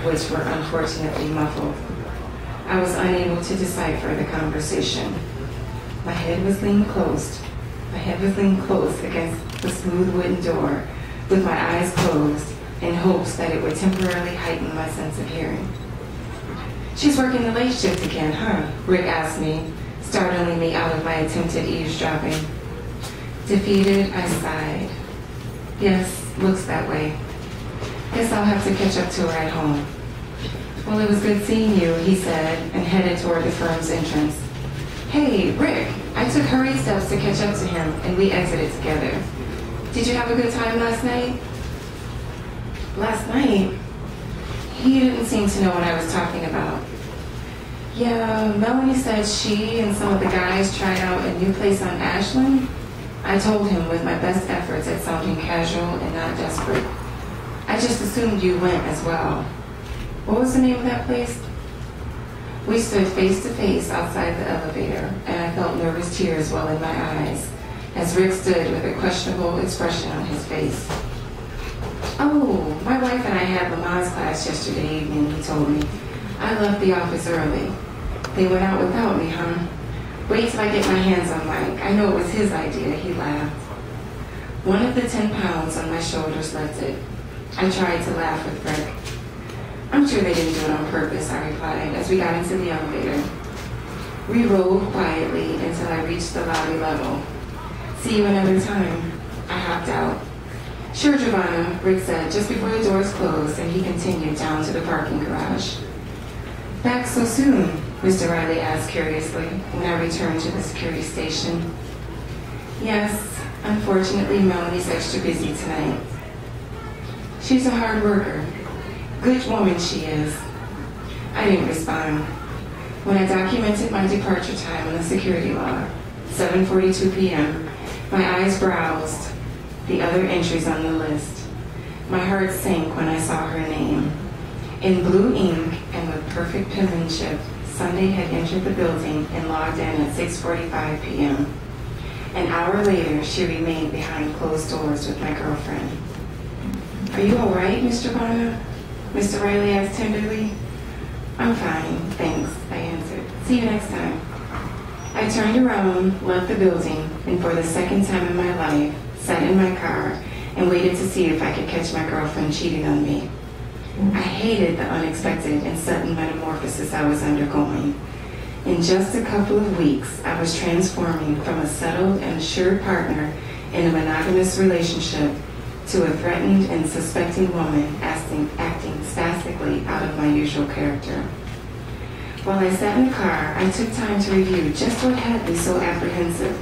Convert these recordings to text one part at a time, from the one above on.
of which were unfortunately muffled. I was unable to decipher the conversation. My head was leaned close against the smooth wooden door, with my eyes closed, in hopes that it would temporarily heighten my sense of hearing. "She's working the late shift again, huh?" Rick asked me, startling me out of my attempted eavesdropping. Defeated, I sighed. "Yes, looks that way. Guess I'll have to catch up to her at home." "Well, it was good seeing you," he said, and headed toward the firm's entrance. "Hey, Rick," I took hurried steps to catch up to him, and we exited together. "Did you have a good time last night?" "Last night?" He didn't seem to know what I was talking about. "Yeah, Melanie said she and some of the guys tried out a new place on Ashland." I told him with my best efforts at sounding casual and not desperate. "I just assumed you went as well." "What was the name of that place?" We stood face to face outside the elevator, and I felt nervous tears well in my eyes as Rick stood with a questionable expression on his face. "Oh, my wife and I had Lamaze class yesterday evening," he told me. "I left the office early. They went out without me, huh? Wait till I get my hands on Mike. I know it was his idea," he laughed. One of the 10 pounds on my shoulders lifted. I tried to laugh with Rick. "I'm sure they didn't do it on purpose," I replied as we got into the elevator. We rolled quietly until I reached the lobby level. "See you another time." I hopped out. "Sure, Giovanna," Rick said just before the doors closed, and he continued down to the parking garage. "Back so soon?" Mr. Riley asked curiously when I returned to the security station. "Yes, unfortunately Melanie's extra busy tonight. She's a hard worker. Good woman she is." I didn't respond. When I documented my departure time on the security log, 7:42 p.m., my eyes browsed the other entries on the list. My heart sank when I saw her name. In blue ink and with perfect penmanship, Sunday had entered the building and logged in at 6:45 p.m. An hour later, she remained behind closed doors with my girlfriend. "Are you all right, Mr. Bonner?" Mr. Riley asked tenderly. "I'm fine, thanks," I answered. "See you next time." I turned around, left the building, and for the second time in my life, sat in my car and waited to see if I could catch my girlfriend cheating on me. I hated the unexpected and sudden metamorphosis I was undergoing. In just a couple of weeks, I was transforming from a settled and assured partner in a monogamous relationship to a threatened and suspecting woman acting spastically out of my usual character. While I sat in the car, I took time to review just what had me so apprehensive.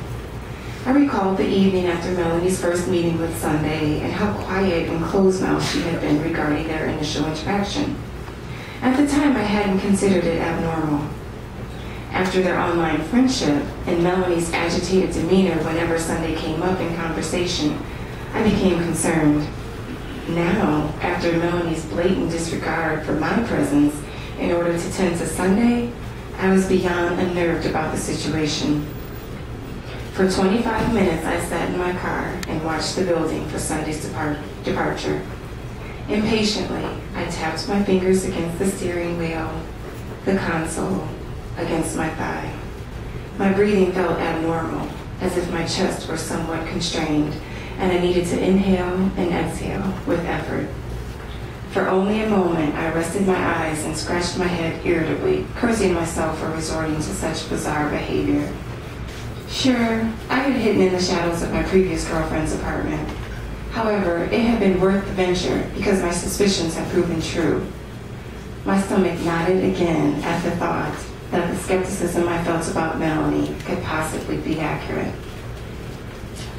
I recalled the evening after Melanie's first meeting with Sunday and how quiet and closed-mouthed she had been regarding their initial interaction. At the time, I hadn't considered it abnormal. After their online friendship and Melanie's agitated demeanor whenever Sunday came up in conversation, I became concerned. Now, after Melanie's blatant disregard for my presence in order to tend to Sunday, I was beyond unnerved about the situation. For 25 minutes, I sat in my car and watched the building for Sunday's departure. Impatiently, I tapped my fingers against the steering wheel, the console, against my thigh. My breathing felt abnormal, as if my chest were somewhat constrained, and I needed to inhale and exhale with effort. For only a moment, I rested my eyes and scratched my head irritably, cursing myself for resorting to such bizarre behavior. Sure, I had hidden in the shadows of my previous girlfriend's apartment. However, it had been worth the venture because my suspicions had proven true. My stomach knotted again at the thought that the skepticism I felt about Melanie could possibly be accurate.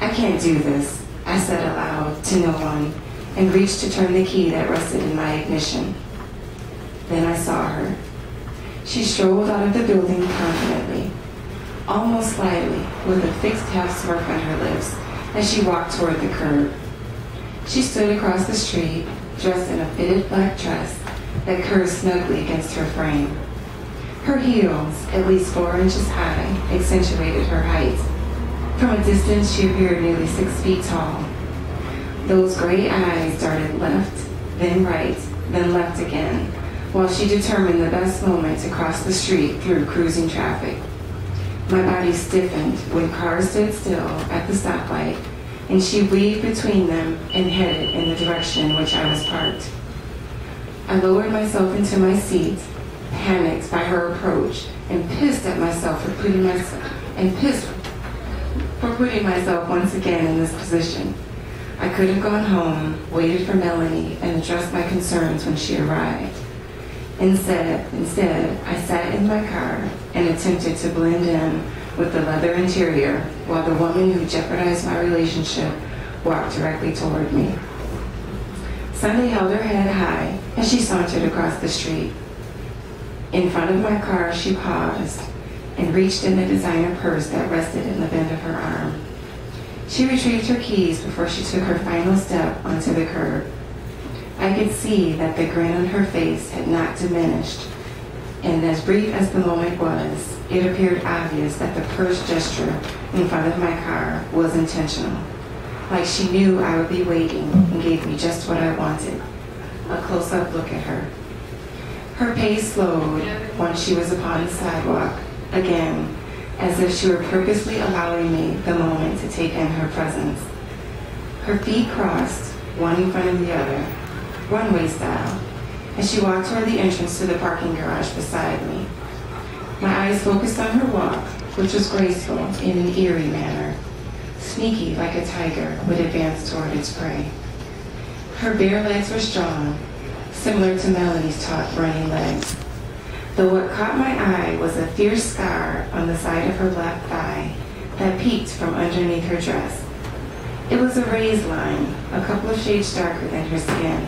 "I can't do this," I said aloud to no one, and reached to turn the key that rested in my ignition. Then I saw her. She strolled out of the building confidently, almost slyly, with a fixed half-smirk on her lips as she walked toward the curb. She stood across the street, dressed in a fitted black dress that curved snugly against her frame. Her heels, at least 4 inches high, accentuated her height. From a distance, she appeared nearly 6 feet tall. Those gray eyes darted left, then right, then left again, while she determined the best moment to cross the street through cruising traffic. My body stiffened when cars stood still at the stoplight, and she weaved between them and headed in the direction in which I was parked. I lowered myself into my seat, panicked by her approach, and pissed at myself for putting myself once again in this position. I could have gone home, waited for Melanie, and addressed my concerns when she arrived. Instead, I sat in my car and attempted to blend in with the leather interior while the woman who jeopardized my relationship walked directly toward me. Sunday held her head high as she sauntered across the street. In front of my car, she paused and reached in the designer purse that rested in the bend of her arm. She retrieved her keys before she took her final step onto the curb. I could see that the grin on her face had not diminished, and as brief as the moment was, it appeared obvious that the purse gesture in front of my car was intentional, like she knew I would be waiting and gave me just what I wanted, a close-up look at her. Her pace slowed once she was upon the sidewalk, again, as if she were purposely allowing me the moment to take in her presence. Her feet crossed, one in front of the other, runway style, as she walked toward the entrance to the parking garage beside me. My eyes focused on her walk, which was graceful in an eerie manner, sneaky like a tiger would advance toward its prey. Her bare legs were strong, similar to Melanie's taut, running legs, though what caught my eye was a fierce scar on the side of her left thigh that peeked from underneath her dress. It was a raised line, a couple of shades darker than her skin.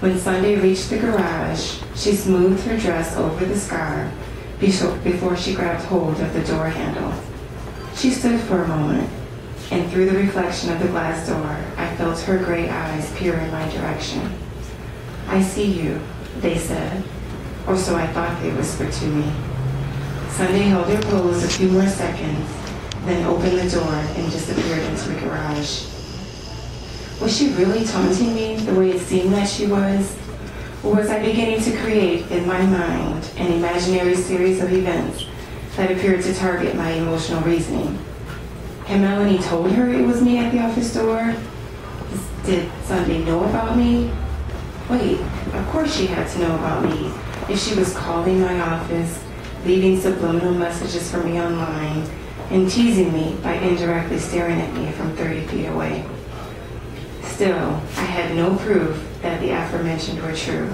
When Sunday reached the garage, she smoothed her dress over the scar before she grabbed hold of the door handle. She stood for a moment, and through the reflection of the glass door, I felt her gray eyes peer in my direction. "I see you," they said, or so I thought they whispered to me. Sunday held her pose a few more seconds, then opened the door and disappeared into the garage. Was she really taunting me the way it seemed that she was? Or was I beginning to create in my mind an imaginary series of events that appeared to target my emotional reasoning? Had Melanie told her it was me at the office door? Did Sunday know about me? Wait, of course she had to know about me if she was calling my office, leaving subliminal messages for me online, and teasing me by indirectly staring at me from 30 feet away. Still, I had no proof that the aforementioned were true.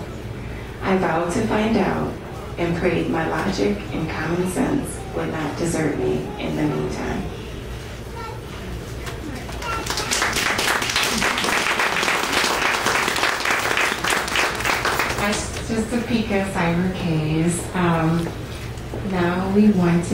I vowed to find out and prayed my logic and common sense would not desert me in the meantime. That's just a peek at Cyber K's. Now we want to